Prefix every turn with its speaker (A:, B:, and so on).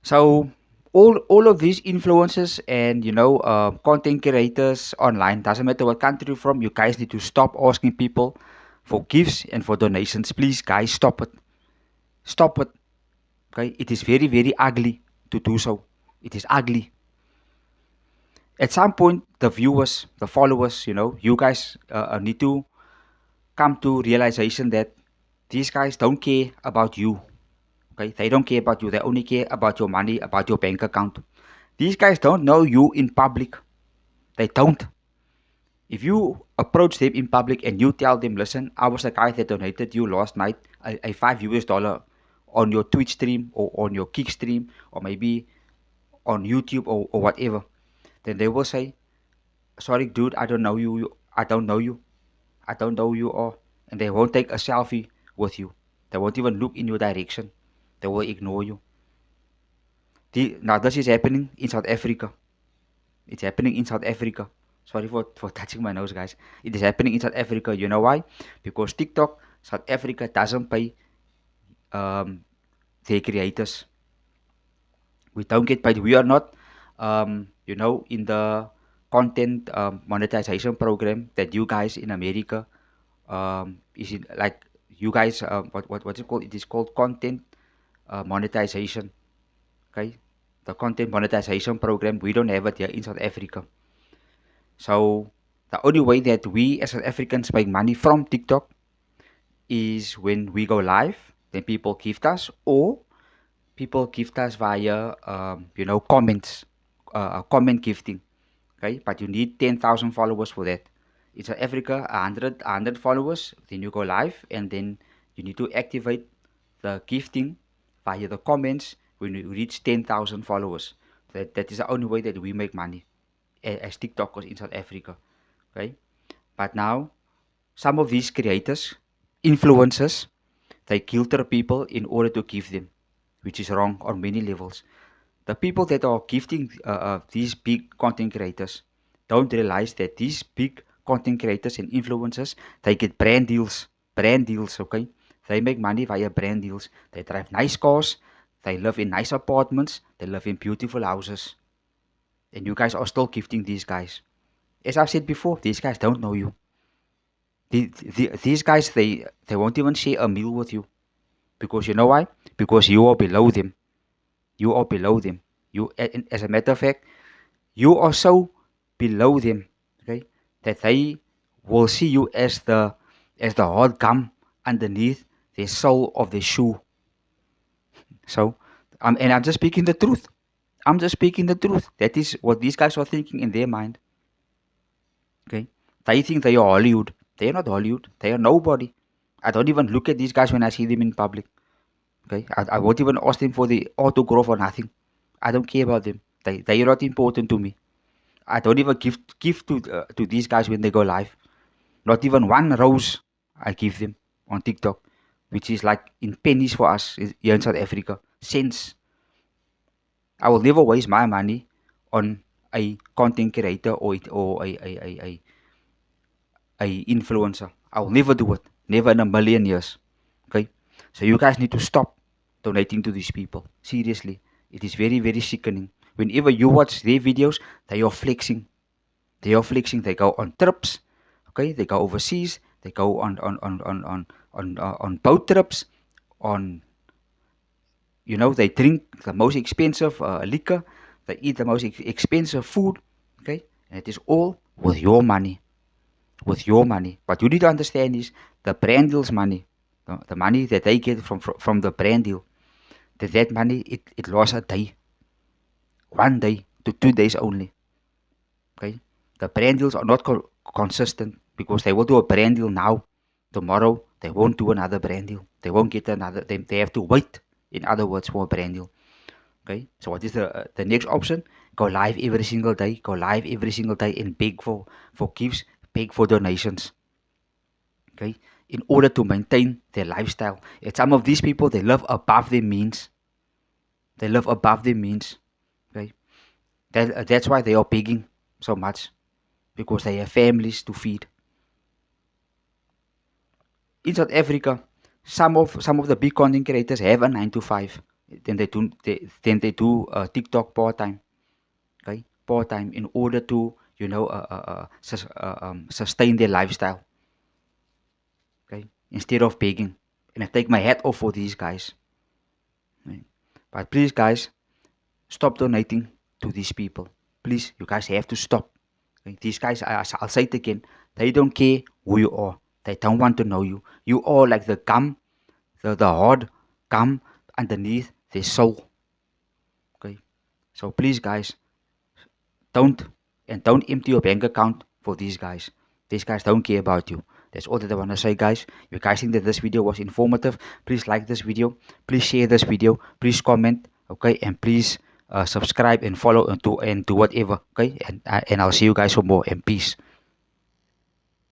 A: So all of these influencers and content creators online, doesn't matter what country you're from, you guys need to stop asking people for gifts and for donations. Please, guys, stop it. Stop it. Okay, it is very very ugly to do so. It is ugly. At some point, the viewers, the followers, you guys need to come to realization that these guys don't care about you. Okay, they don't care about you. They only care about your money, about your bank account. These guys don't know you in public. They don't. If you approach them in public and you tell them, listen, I was the guy that donated you last night a $5 on your Twitch stream or on your Kick stream or maybe on YouTube or whatever, then they will say, sorry, dude, I don't know you. I don't know you. I don't know who you are. And they won't take a selfie with you. They won't even look in your direction. They will ignore you. Now, this is happening in South Africa. It's happening in South Africa. Sorry for touching my nose, guys. It is happening in South Africa. You know why? Because TikTok, South Africa doesn't pay um, their creators. We don't get paid. We are not, in the content monetization program that you guys in America is it like you guys what's it called? It is called content monetization. Okay, the content monetization program. We don't have it here in South Africa. So the only way that we as South Africans make money from TikTok is when we go live, then people gift us, or people gift us via, comments, comment gifting. Okay, but you need 10,000 followers for that. In South Africa, 100 followers, then you go live, and then you need to activate the gifting via the comments when you reach 10,000 followers. That is the only way that we make money as TikTokers in South Africa. Okay, but now some of these creators, influencers, they filter people in order to give them, which is wrong on many levels. The people that are gifting these big content creators don't realize that these big content creators and influencers, they get brand deals, okay? They make money via brand deals. They drive nice cars, they live in nice apartments, they live in beautiful houses. And you guys are still gifting these guys. As I've said before, these guys don't know you. These guys, they won't even share a meal with you. Because you know why? Because you are below them. You are below them. As a matter of fact, you are so below them, okay, that they will see you as the hard gum underneath the sole of the shoe. So, and I'm just speaking the truth. I'm just speaking the truth. That is what these guys are thinking in their mind. Okay, they think they are Hollywood. They are not Hollywood. They are nobody. I don't even look at these guys when I see them in public. Okay, I won't even ask them for the autograph or nothing. I don't care about them. They are not important to me. I don't even give to these guys when they go live. Not even one rose I give them on TikTok, which is like in pennies for us here in South Africa. Cents. I will never waste my money on a content creator or a influencer. I will never do it. Never in a million years. Okay? So you guys need to stop donating to these people. Seriously. It is very, very sickening. Whenever you watch their videos, they are flexing. They are flexing. They go on trips. Okay, they go overseas. They go on boat trips. On they drink the most expensive liquor. They eat the most expensive food. Okay, and it is all with your money. With your money. What you need to understand is the brand deal's money. The money that they get from the brand deal. That money it lasts a day. 1 day to 2 days only. Okay, the brand deals are not consistent because they will do a brand deal now. Tomorrow they won't do another brand deal. They won't get another. They have to wait. In other words, for a brand deal. Okay. So what is the next option? Go live every single day. Go live every single day and beg for gifts, beg for donations. Okay. In order to maintain their lifestyle. And some of these people they live above their means. They live above their means. Okay. That's why they are begging so much because they have families to feed. In South Africa, some of the big content creators have a 9 to 5. Then they do TikTok part time. Okay, part time in order to sustain their lifestyle. Okay, instead of begging. And I take my hat off for these guys. Right? But please, guys, stop donating to these people. Please, you guys have to stop. Okay? These guys, I'll say it again, they don't care who you are. They don't want to know you. You are like the gum, the hard gum underneath their soul. Okay, so please, guys, don't don't empty your bank account for these guys. These guys don't care about you. That's all that I want to say, guys. If you guys think that this video was informative, please like this video, please share this video, please comment, okay, and please subscribe and follow and do whatever, okay. And I'll see you guys for more. And peace.